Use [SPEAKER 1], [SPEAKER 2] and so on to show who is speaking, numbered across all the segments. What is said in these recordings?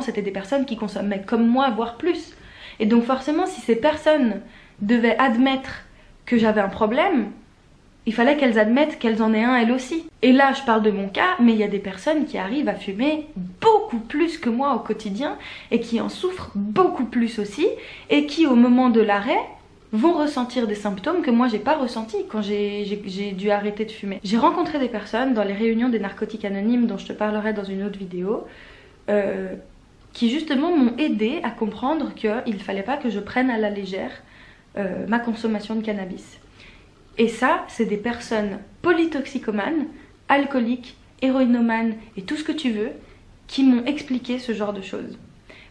[SPEAKER 1] C'était des personnes qui consommaient comme moi, voire plus. Et donc forcément, si ces personnes devaient admettre que j'avais un problème, il fallait qu'elles admettent qu'elles en aient un elles aussi. Et là, je parle de mon cas, mais il y a des personnes qui arrivent à fumer beaucoup plus que moi au quotidien et qui en souffrent beaucoup plus aussi et qui, au moment de l'arrêt, vont ressentir des symptômes que moi j'ai pas ressentis quand j'ai dû arrêter de fumer. J'ai rencontré des personnes dans les réunions des narcotiques anonymes dont je te parlerai dans une autre vidéo qui justement m'ont aidé à comprendre qu'il fallait pas que je prenne à la légère ma consommation de cannabis. Et ça, c'est des personnes polytoxicomanes, alcooliques, héroïnomanes et tout ce que tu veux qui m'ont expliqué ce genre de choses.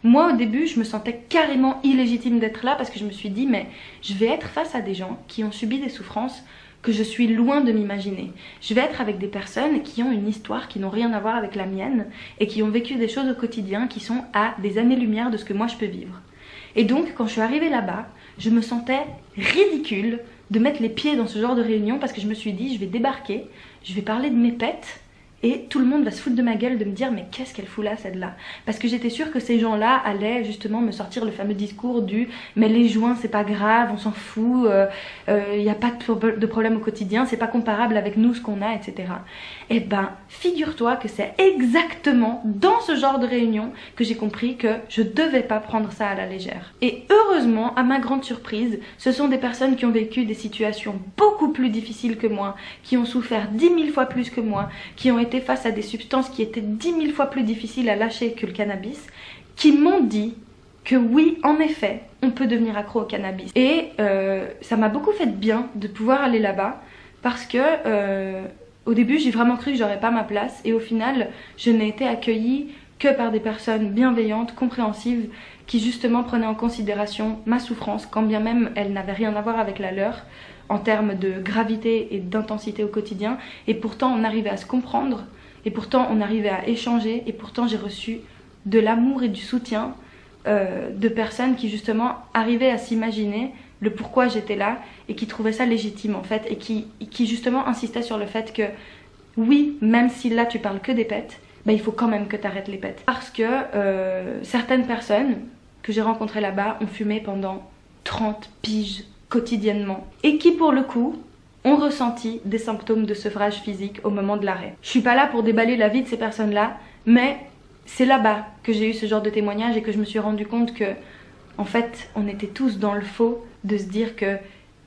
[SPEAKER 1] Moi, au début, je me sentais carrément illégitime d'être là parce que je me suis dit, mais je vais être face à des gens qui ont subi des souffrances que je suis loin de m'imaginer. Je vais être avec des personnes qui ont une histoire qui n'ont rien à voir avec la mienne et qui ont vécu des choses au quotidien qui sont à des années-lumière de ce que moi je peux vivre. Et donc, quand je suis arrivée là-bas, je me sentais ridicule de mettre les pieds dans ce genre de réunion parce que je me suis dit, je vais débarquer, je vais parler de mes pets et tout le monde va se foutre de ma gueule de me dire mais qu'est-ce qu'elle fout là celle-là? Parce que j'étais sûre que ces gens-là allaient justement me sortir le fameux discours du mais les joints c'est pas grave, on s'en fout, y a pas de problème au quotidien, c'est pas comparable avec nous ce qu'on a, etc. Et ben figure-toi que c'est exactement dans ce genre de réunion que j'ai compris que je devais pas prendre ça à la légère. Et heureusement, à ma grande surprise, ce sont des personnes qui ont vécu des situations beaucoup plus difficiles que moi, qui ont souffert 10 000 fois plus que moi, qui ont été face à des substances qui étaient 10 000 fois plus difficiles à lâcher que le cannabis, qui m'ont dit que oui, en effet, on peut devenir accro au cannabis. Et ça m'a beaucoup fait de bien de pouvoir aller là-bas parce que au début, j'ai vraiment cru que j'aurais pas ma place et au final, je n'ai été accueillie que par des personnes bienveillantes, compréhensives, qui justement prenaient en considération ma souffrance, quand bien même elle n'avait rien à voir avec la leur, en termes de gravité et d'intensité au quotidien. Et pourtant, on arrivait à se comprendre, et pourtant, on arrivait à échanger, et pourtant, j'ai reçu de l'amour et du soutien de personnes qui justement arrivaient à s'imaginer le pourquoi j'étais là, et qui trouvaient ça légitime en fait, et qui justement insistaient sur le fait que oui, même si là tu parles que des pets, bah, il faut quand même que tu arrêtes les pets. Parce que certaines personnes que j'ai rencontrées là-bas ont fumé pendant 30 piges quotidiennement et qui pour le coup ont ressenti des symptômes de sevrage physique au moment de l'arrêt. Je suis pas là pour déballer la vie de ces personnes-là, mais c'est là-bas que j'ai eu ce genre de témoignage et que je me suis rendu compte que en fait on était tous dans le faux de se dire que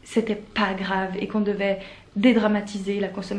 [SPEAKER 1] c'était pas grave et qu'on devait dédramatiser la consommation